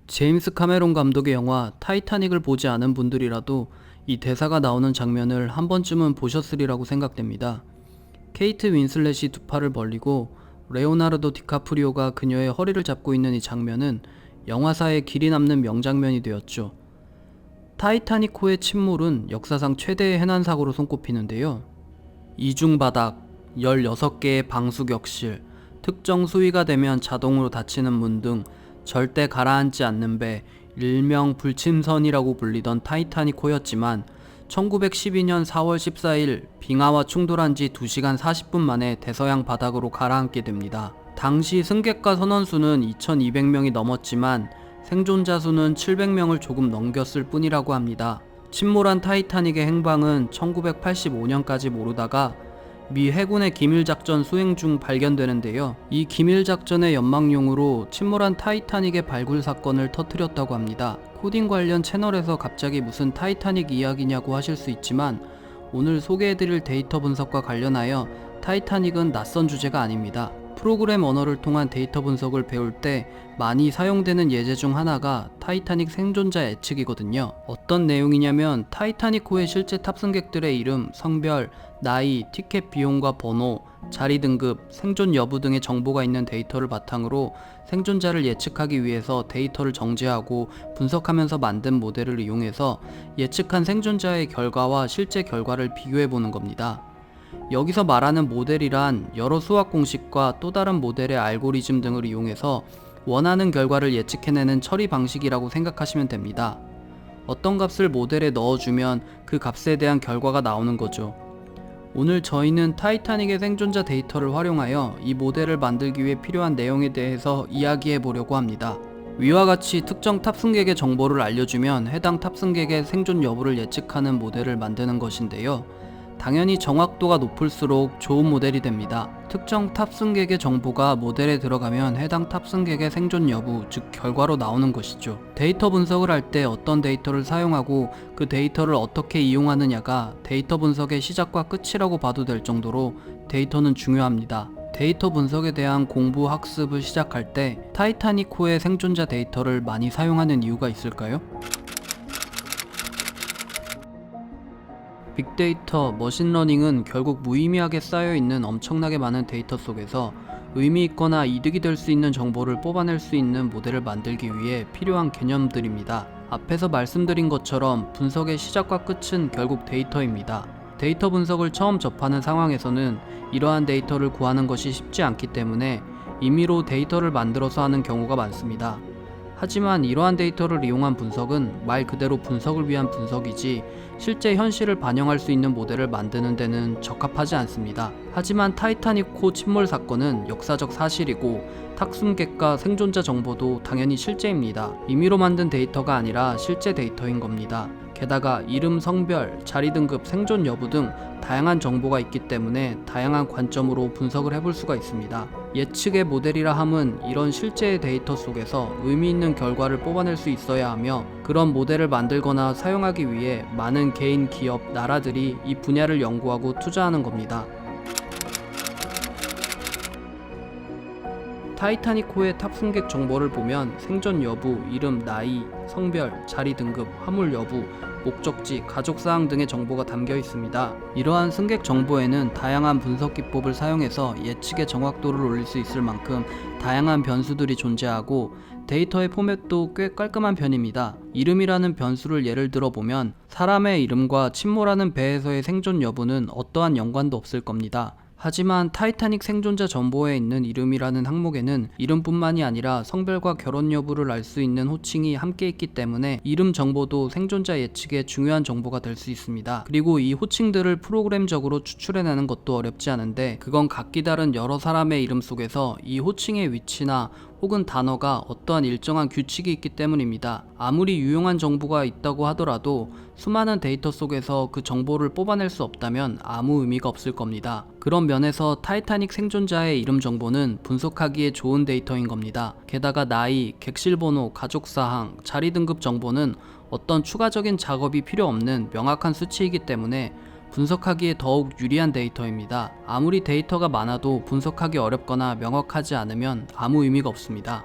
제임스 카메론 감독의 영화 타이타닉을 보지 않은 분들이라도 이 대사가 나오는 장면을 한 번쯤은 보셨으리라고 생각됩니다. 케이트 윈슬렛이 두 팔을 벌리고 레오나르도 디카프리오가 그녀의 허리를 잡고 있는 이 장면은 영화사에 길이 남는 명장면이 되었죠. 타이타닉호의 침몰은 역사상 최대의 해난사고로 손꼽히는데요. 이중바닥, 16개의 방수격실, 특정 수위가 되면 자동으로 닫히는 문 등 절대 가라앉지 않는 배, 일명 불침선이라고 불리던 타이타닉호였지만 1912년 4월 14일 빙하와 충돌한 지 2시간 40분 만에 대서양 바닥으로 가라앉게 됩니다. 당시 승객과 선원수는 2200명이 넘었지만 생존자 수는 700명을 조금 넘겼을 뿐이라고 합니다. 침몰한 타이타닉의 행방은 1985년까지 모르다가 미 해군의 기밀작전 수행 중 발견되는데요. 이 기밀작전의 연막용으로 침몰한 타이타닉의 발굴 사건을 터뜨렸다고 합니다. 코딩 관련 채널에서 갑자기 무슨 타이타닉 이야기냐고 하실 수 있지만 오늘 소개해드릴 데이터 분석과 관련하여 타이타닉은 낯선 주제가 아닙니다. 프로그램 언어를 통한 데이터 분석을 배울 때 많이 사용되는 예제 중 하나가 타이타닉 생존자 예측이거든요. 어떤 내용이냐면 타이타닉호의 실제 탑승객들의 이름, 성별, 나이, 티켓 비용과 번호, 자리 등급, 생존 여부 등의 정보가 있는 데이터를 바탕으로 생존자를 예측하기 위해서 데이터를 정제하고 분석하면서 만든 모델을 이용해서 예측한 생존자의 결과와 실제 결과를 비교해보는 겁니다. 여기서 말하는 모델이란 여러 수학 공식과 또 다른 모델의 알고리즘 등을 이용해서 원하는 결과를 예측해내는 처리 방식이라고 생각하시면 됩니다. 어떤 값을 모델에 넣어주면 그 값에 대한 결과가 나오는 거죠. 오늘 저희는 타이타닉의 생존자 데이터를 활용하여 이 모델을 만들기 위해 필요한 내용에 대해서 이야기해 보려고 합니다. 위와 같이 특정 탑승객의 정보를 알려주면 해당 탑승객의 생존 여부를 예측하는 모델을 만드는 것인데요. 당연히 정확도가 높을수록 좋은 모델이 됩니다. 특정 탑승객의 정보가 모델에 들어가면 해당 탑승객의 생존 여부, 즉 결과로 나오는 것이죠. 데이터 분석을 할 때 어떤 데이터를 사용하고 그 데이터를 어떻게 이용하느냐가 데이터 분석의 시작과 끝이라고 봐도 될 정도로 데이터는 중요합니다. 데이터 분석에 대한 공부 학습을 시작할 때 타이타닉호의 생존자 데이터를 많이 사용하는 이유가 있을까요? 빅데이터, 머신러닝은 결국 무의미하게 쌓여있는 엄청나게 많은 데이터 속에서 의미있거나 이득이 될 수 있는 정보를 뽑아낼 수 있는 모델을 만들기 위해 필요한 개념들입니다. 앞에서 말씀드린 것처럼 분석의 시작과 끝은 결국 데이터입니다. 데이터 분석을 처음 접하는 상황에서는 이러한 데이터를 구하는 것이 쉽지 않기 때문에 임의로 데이터를 만들어서 하는 경우가 많습니다. 하지만 이러한 데이터를 이용한 분석은 말 그대로 분석을 위한 분석이지 실제 현실을 반영할 수 있는 모델을 만드는 데는 적합하지 않습니다. 하지만 타이타닉호 침몰 사건은 역사적 사실이고 탑승객과 생존자 정보도 당연히 실제입니다. 임의로 만든 데이터가 아니라 실제 데이터인 겁니다. 게다가 이름, 성별, 자리 등급, 생존 여부 등 다양한 정보가 있기 때문에 다양한 관점으로 분석을 해볼 수가 있습니다. 예측의 모델이라 함은 이런 실제의 데이터 속에서 의미 있는 결과를 뽑아낼 수 있어야 하며 그런 모델을 만들거나 사용하기 위해 많은 개인, 기업, 나라들이 이 분야를 연구하고 투자하는 겁니다. 타이타닉호의 탑승객 정보를 보면 생존 여부, 이름, 나이, 성별, 자리 등급, 화물 여부, 목적지, 가족사항 등의 정보가 담겨 있습니다. 이러한 승객 정보에는 다양한 분석 기법을 사용해서 예측의 정확도를 올릴 수 있을 만큼 다양한 변수들이 존재하고 데이터의 포맷도 꽤 깔끔한 편입니다. 이름이라는 변수를 예를 들어 보면 사람의 이름과 침몰하는 배에서의 생존 여부는 어떠한 연관도 없을 겁니다. 하지만 타이타닉 생존자 정보에 있는 이름이라는 항목에는 이름뿐만이 아니라 성별과 결혼 여부를 알 수 있는 호칭이 함께 있기 때문에 이름 정보도 생존자 예측에 중요한 정보가 될 수 있습니다. 그리고 이 호칭들을 프로그램적으로 추출해내는 것도 어렵지 않은데 그건 각기 다른 여러 사람의 이름 속에서 이 호칭의 위치나 혹은 단어가 어떠한 일정한 규칙이 있기 때문입니다. 아무리 유용한 정보가 있다고 하더라도 수많은 데이터 속에서 그 정보를 뽑아낼 수 없다면 아무 의미가 없을 겁니다. 그런 면에서 타이타닉 생존자의 이름 정보는 분석하기에 좋은 데이터인 겁니다. 게다가 나이, 객실번호, 가족사항, 자리 등급 정보는 어떤 추가적인 작업이 필요 없는 명확한 수치이기 때문에 분석하기에 더욱 유리한 데이터입니다. 아무리 데이터가 많아도 분석하기 어렵거나 명확하지 않으면 아무 의미가 없습니다.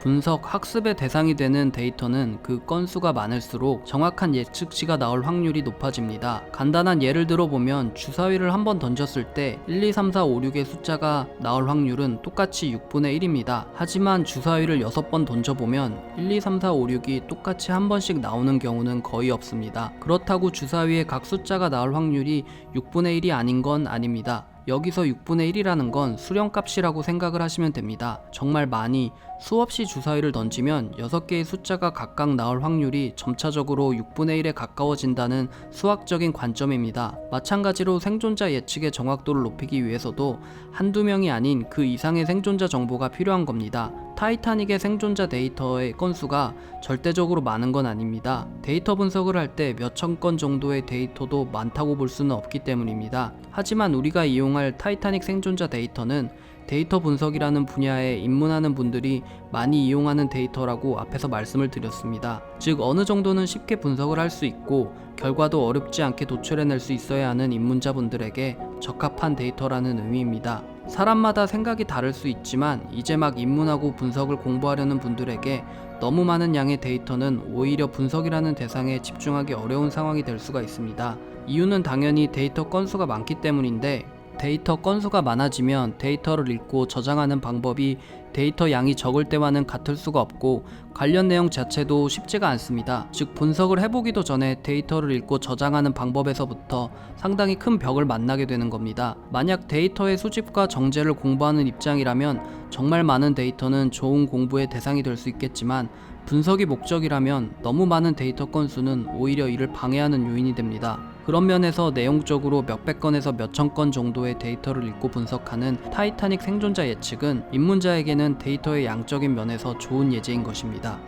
분석, 학습의 대상이 되는 데이터는 그 건수가 많을수록 정확한 예측치가 나올 확률이 높아집니다. 간단한 예를 들어보면 주사위를 한번 던졌을 때 1, 2, 3, 4, 5, 6의 숫자가 나올 확률은 똑같이 6분의 1입니다. 하지만 주사위를 6번 던져보면 1, 2, 3, 4, 5, 6이 똑같이 한 번씩 나오는 경우는 거의 없습니다. 그렇다고 주사위에 각 숫자가 나올 확률이 6분의 1이 아닌 건 아닙니다. 여기서 6분의 1이라는 건 수령값이라고 생각을 하시면 됩니다. 정말 많이 수없이 주사위를 던지면 6개의 숫자가 각각 나올 확률이 점차적으로 6분의 1에 가까워진다는 수학적인 관점입니다. 마찬가지로 생존자 예측의 정확도를 높이기 위해서도 한두 명이 아닌 그 이상의 생존자 정보가 필요한 겁니다. 타이타닉의 생존자 데이터의 건수가 절대적으로 많은 건 아닙니다. 데이터 분석을 할 때 몇천 건 정도의 데이터도 많다고 볼 수는 없기 때문입니다. 하지만 우리가 이용할 타이타닉 생존자 데이터는 데이터 분석이라는 분야에 입문하는 분들이 많이 이용하는 데이터라고 앞에서 말씀을 드렸습니다. 즉 어느 정도는 쉽게 분석을 할 수 있고 결과도 어렵지 않게 도출해낼 수 있어야 하는 입문자분들에게 적합한 데이터라는 의미입니다. 사람마다 생각이 다를 수 있지만 이제 막 입문하고 분석을 공부하려는 분들에게 너무 많은 양의 데이터는 오히려 분석이라는 대상에 집중하기 어려운 상황이 될 수가 있습니다. 이유는 당연히 데이터 건수가 많기 때문인데 데이터 건수가 많아지면 데이터를 읽고 저장하는 방법이 데이터 양이 적을 때와는 같을 수가 없고 관련 내용 자체도 쉽지가 않습니다. 즉 분석을 해보기도 전에 데이터를 읽고 저장하는 방법에서부터 상당히 큰 벽을 만나게 되는 겁니다. 만약 데이터의 수집과 정제를 공부하는 입장이라면 정말 많은 데이터는 좋은 공부의 대상이 될 수 있겠지만 분석이 목적이라면 너무 많은 데이터 건수는 오히려 이를 방해하는 요인이 됩니다. 그런 면에서 내용적으로 몇백 건에서 몇천 건 정도의 데이터를 읽고 분석하는 타이타닉 생존자 예측은 입문자에게는 데이터의 양적인 면에서 좋은 예제인 것입니다.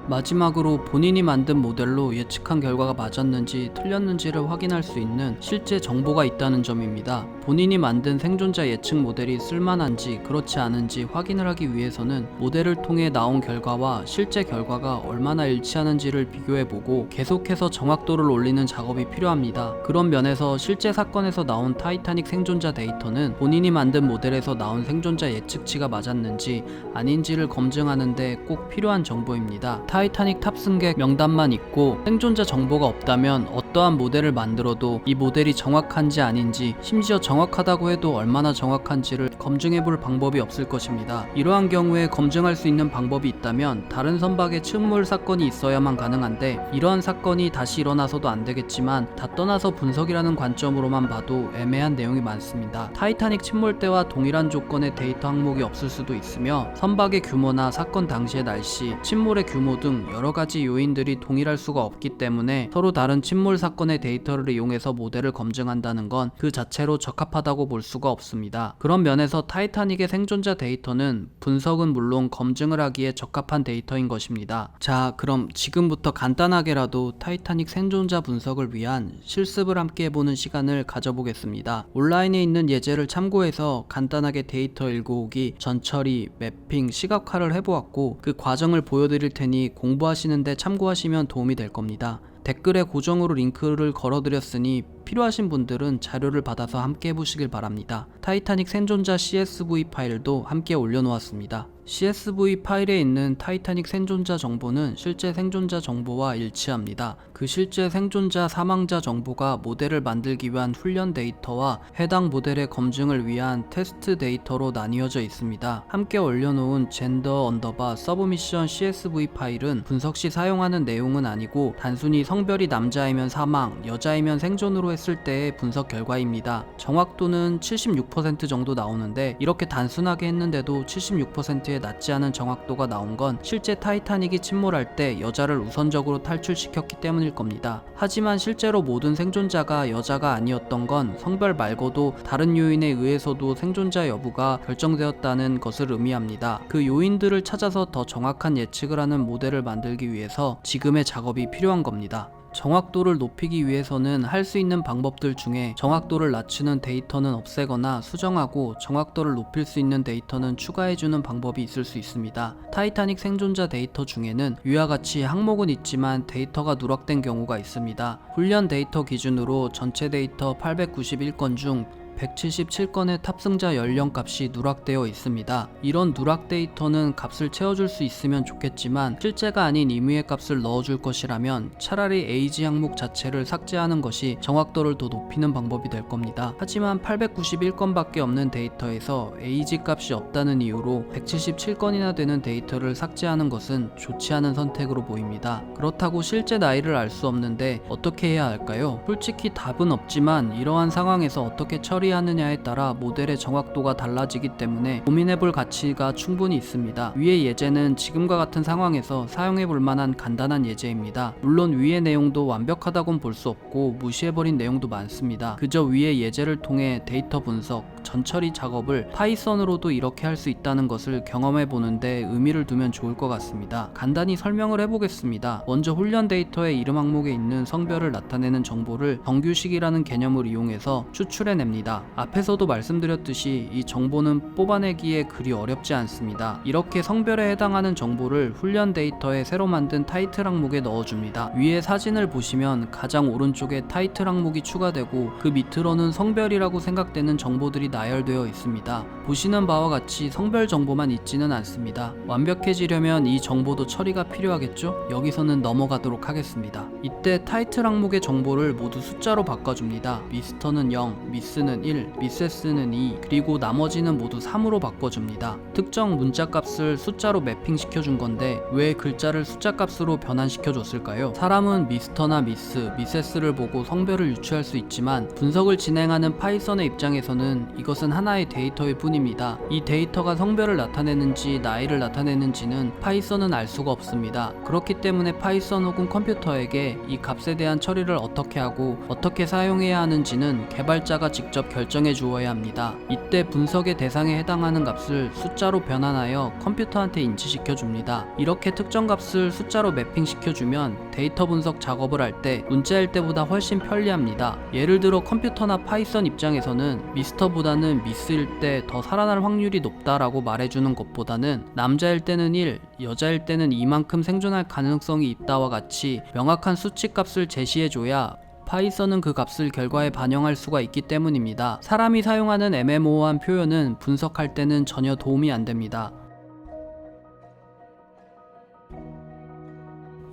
마지막으로 본인이 만든 모델로 예측한 결과가 맞았는지 틀렸는지를 확인할 수 있는 실제 정보가 있다는 점입니다. 본인이 만든 생존자 예측 모델이 쓸만한지 그렇지 않은지 확인을 하기 위해서는 모델을 통해 나온 결과와 실제 결과가 얼마나 일치하는지를 비교해보고 계속해서 정확도를 올리는 작업이 필요합니다. 그런 면에서 실제 사건에서 나온 타이타닉 생존자 데이터는 본인이 만든 모델에서 나온 생존자 예측치가 맞았는지 아닌지를 검증하는 데 꼭 필요한 정보입니다. 타이타닉 탑승객 명단만 있고 생존자 정보가 없다면 어떠한 모델을 만들어도 이 모델이 정확한지 아닌지, 심지어 정확하다고 해도 얼마나 정확한지를 검증해볼 방법이 없을 것입니다. 이러한 경우에 검증할 수 있는 방법이 있다면 다른 선박에 침몰 사건이 있어야만 가능한데 이러한 사건이 다시 일어나서도 안 되겠지만 다 떠나서 분석이라는 관점으로만 봐도 애매한 내용이 많습니다. 타이타닉 침몰 때와 동일한 조건의 데이터 항목이 없을 수도 있으며 선박의 규모나 사건 당시의 날씨, 침몰의 규모 등 여러가지 요인들이 동일할 수가 없기 때문에 서로 다른 침몰 사건의 데이터를 이용해서 모델을 검증한다는 건 그 자체로 적합하다고 볼 수가 없습니다. 그런 면에서 타이타닉의 생존자 데이터는 분석은 물론 검증을 하기에 적합한 데이터인 것입니다. 자, 그럼 지금부터 간단하게라도 타이타닉 생존자 분석을 위한 실습을 함께 해보는 시간을 가져보겠습니다. 온라인에 있는 예제를 참고해서 간단하게 데이터 읽어오기, 전처리, 매핑, 시각화를 해보았고 그 과정을 보여드릴 테니 공부하시는데 참고하시면 도움이 될 겁니다. 댓글에 고정으로 링크를 걸어드렸으니 필요하신 분들은 자료를 받아서 함께 해보시길 바랍니다. 타이타닉 생존자 CSV 파일도 함께 올려놓았습니다. CSV 파일에 있는 타이타닉 생존자 정보는 실제 생존자 정보와 일치합니다. 그 실제 생존자 사망자 정보가 모델을 만들기 위한 훈련 데이터와 해당 모델의 검증을 위한 테스트 데이터로 나뉘어져 있습니다. 함께 올려놓은 gender_submission CSV 파일은 분석 시 사용하는 내용은 아니고 단순히 성별이 남자이면 사망, 여자이면 생존으로 했을 때의 분석 결과입니다. 정확도는 76% 정도 나오는데 이렇게 단순하게 했는데도 76%의 낮지 않은 정확도가 나온 건 실제 타이타닉이 침몰할 때 여자를 우선적으로 탈출시켰기 때문일 겁니다. 하지만 실제로 모든 생존자가 여자가 아니었던 건 성별 말고도 다른 요인에 의해서도 생존자 여부가 결정되었다는 것을 의미합니다. 그 요인들을 찾아서 더 정확한 예측을 하는 모델을 만들기 위해서 지금의 작업이 필요한 겁니다. 정확도를 높이기 위해서는 할 수 있는 방법들 중에 정확도를 낮추는 데이터는 없애거나 수정하고 정확도를 높일 수 있는 데이터는 추가해주는 방법이 있을 수 있습니다. 타이타닉 생존자 데이터 중에는 위와 같이 항목은 있지만 데이터가 누락된 경우가 있습니다. 훈련 데이터 기준으로 전체 데이터 891건 중 177건의 탑승자 연령값이 누락되어 있습니다. 이런 누락 데이터는 값을 채워줄 수 있으면 좋겠지만 실제가 아닌 임의의 값을 넣어줄 것이라면 차라리 에이지 항목 자체를 삭제하는 것이 정확도를 더 높이는 방법이 될 겁니다. 하지만 891건밖에 없는 데이터에서 에이지 값이 없다는 이유로 177건이나 되는 데이터를 삭제하는 것은 좋지 않은 선택으로 보입니다. 그렇다고 실제 나이를 알 수 없는데 어떻게 해야 할까요? 솔직히 답은 없지만 이러한 상황에서 어떻게 처리하느냐에 따라 모델의 정확도가 달라지기 때문에 고민해볼 가치가 충분히 있습니다. 위의 예제는 지금과 같은 상황에서 사용해볼 만한 간단한 예제입니다. 물론 위의 내용도 완벽하다곤 볼 수 없고 무시해버린 내용도 많습니다. 그저 위의 예제를 통해 데이터 분석, 전처리 작업을 파이썬으로도 이렇게 할 수 있다는 것을 경험해보는데 의미를 두면 좋을 것 같습니다. 간단히 설명을 해보겠습니다. 먼저 훈련 데이터의 이름 항목에 있는 성별을 나타내는 정보를 정규식이라는 개념을 이용해서 추출해냅니다. 앞에서도 말씀드렸듯이 이 정보는 뽑아내기에 그리 어렵지 않습니다. 이렇게 성별에 해당하는 정보를 훈련 데이터에 새로 만든 타이틀 항목에 넣어줍니다. 위에 사진을 보시면 가장 오른쪽에 타이틀 항목이 추가되고 그 밑으로는 성별이라고 생각되는 정보들이 나열되어 있습니다. 보시는 바와 같이 성별 정보만 있지는 않습니다. 완벽해지려면 이 정보도 처리가 필요하겠죠? 여기서는 넘어가도록 하겠습니다. 이때 타이틀 항목의 정보를 모두 숫자로 바꿔줍니다. 미스터는 0, 미스는 1, 미세스는 2, 그리고 나머지는 모두 3으로 바꿔줍니다. 특정 문자 값을 숫자로 매핑시켜준 건데 왜 글자를 숫자 값으로 변환시켜줬을까요? 사람은 미스터나 미스, 미세스를 보고 성별을 유추할 수 있지만 분석을 진행하는 파이썬의 입장에서는 이것은 하나의 데이터일 뿐입니다. 이 데이터가 성별을 나타내는지 나이를 나타내는지는 파이썬은 알 수가 없습니다. 그렇기 때문에 파이썬 혹은 컴퓨터에게 이 값에 대한 처리를 어떻게 하고 어떻게 사용해야 하는지는 개발자가 직접 결정해 주어야 합니다. 이때 분석의 대상에 해당하는 값을 숫자로 변환하여 컴퓨터한테 인지시켜 줍니다. 이렇게 특정 값을 숫자로 매핑시켜 주면 데이터 분석 작업을 할 때 문자일 때보다 훨씬 편리합니다. 예를 들어 컴퓨터나 파이썬 입장에서는 미스터보다는 미스일 때 더 살아날 확률이 높다라고 말해주는 것보다는 남자일 때는 1, 여자일 때는 이만큼 생존할 가능성이 있다와 같이 명확한 수치 값을 제시해줘야 파이썬은 그 값을 결과에 반영할 수가 있기 때문입니다. 사람이 사용하는 애매모호한 표현은 분석할 때는 전혀 도움이 안 됩니다.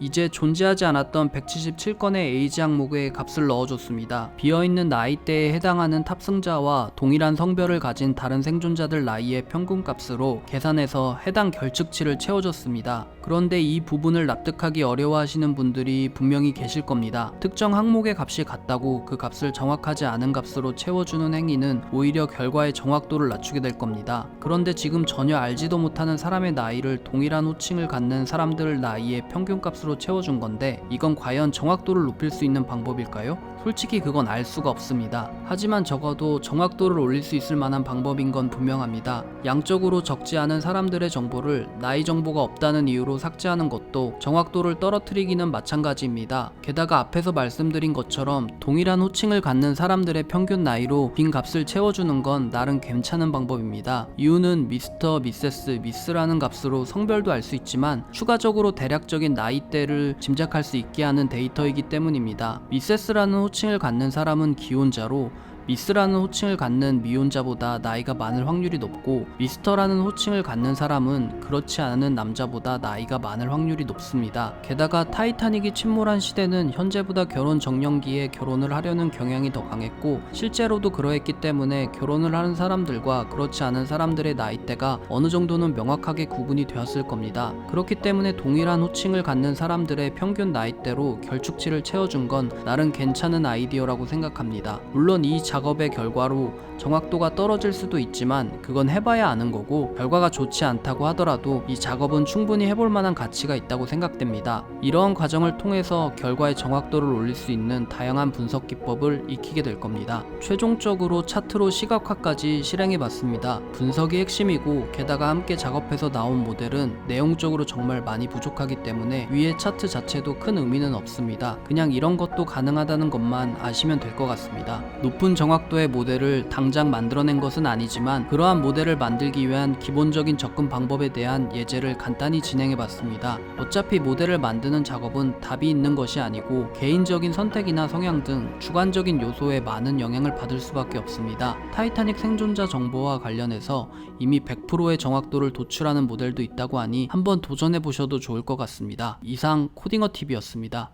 이제 존재하지 않았던 177건의 에이지 항목에 값을 넣어줬습니다. 비어있는 나이대에 해당하는 탑승자와 동일한 성별을 가진 다른 생존자들 나이의 평균값으로 계산해서 해당 결측치를 채워줬습니다. 그런데 이 부분을 납득하기 어려워하시는 분들이 분명히 계실 겁니다. 특정 항목의 값이 같다고 그 값을 정확하지 않은 값으로 채워주는 행위는 오히려 결과의 정확도를 낮추게 될 겁니다. 그런데 지금 전혀 알지도 못하는 사람의 나이를 동일한 호칭을 갖는 사람들 나이의 평균값으로 채워준 건데 이건 과연 정확도를 높일 수 있는 방법일까요? 솔직히 그건 알 수가 없습니다. 하지만 적어도 정확도를 올릴 수 있을 만한 방법인 건 분명합니다. 양적으로 적지 않은 사람들의 정보를 나이 정보가 없다는 이유로 삭제하는 것도 정확도를 떨어뜨리기는 마찬가지입니다. 게다가 앞에서 말씀드린 것처럼 동일한 호칭을 갖는 사람들의 평균 나이로 빈 값을 채워주는 건 나름 괜찮은 방법입니다. 이유는 미스터, 미세스, 미스라는 값으로 성별도 알 수 있지만 추가적으로 대략적인 나이대를 짐작할 수 있게 하는 데이터이기 때문입니다. 미세스라는 호칭을 갖는 사람은 기혼자로 미스라는 호칭을 갖는 미혼자보다 나이가 많을 확률이 높고 미스터라는 호칭을 갖는 사람은 그렇지 않은 남자보다 나이가 많을 확률이 높습니다. 게다가 타이타닉이 침몰한 시대는 현재보다 결혼 정년기에 결혼을 하려는 경향이 더 강했고 실제로도 그러했기 때문에 결혼을 하는 사람들과 그렇지 않은 사람들의 나이대가 어느 정도는 명확하게 구분이 되었을 겁니다. 그렇기 때문에 동일한 호칭을 갖는 사람들의 평균 나이대로 결축치를 채워준 건 나름 괜찮은 아이디어라고 생각합니다. 물론 이 작업의 결과로 정확도가 떨어질 수도 있지만 그건 해봐야 아는 거고, 결과가 좋지 않다고 하더라도 이 작업은 충분히 해볼 만한 가치가 있다고 생각됩니다. 이러한 과정을 통해서 결과의 정확도를 올릴 수 있는 다양한 분석 기법을 익히게 될 겁니다. 최종적으로 차트로 시각화까지 실행해 봤습니다. 분석이 핵심이고, 게다가 함께 작업해서 나온 모델은 내용적으로 정말 많이 부족하기 때문에 위의 차트 자체도 큰 의미는 없습니다. 그냥 이런 것도 가능하다는 것만 아시면 될 것 같습니다. 높은 정확도의 모델을 당장 만들어낸 것은 아니지만, 그러한 모델을 만들기 위한 기본적인 접근 방법에 대한 예제를 간단히 진행해 봤습니다. 어차피 모델을 만드는 작업은 답이 있는 것이 아니고 개인적인 선택이나 성향 등 주관적인 요소에 많은 영향을 받을 수밖에 없습니다. 타이타닉 생존자 정보와 관련해서 이미 100%의 정확도를 도출하는 모델도 있다고 하니 한번 도전해 보셔도 좋을 것 같습니다. 이상 코딩어 TV였습니다.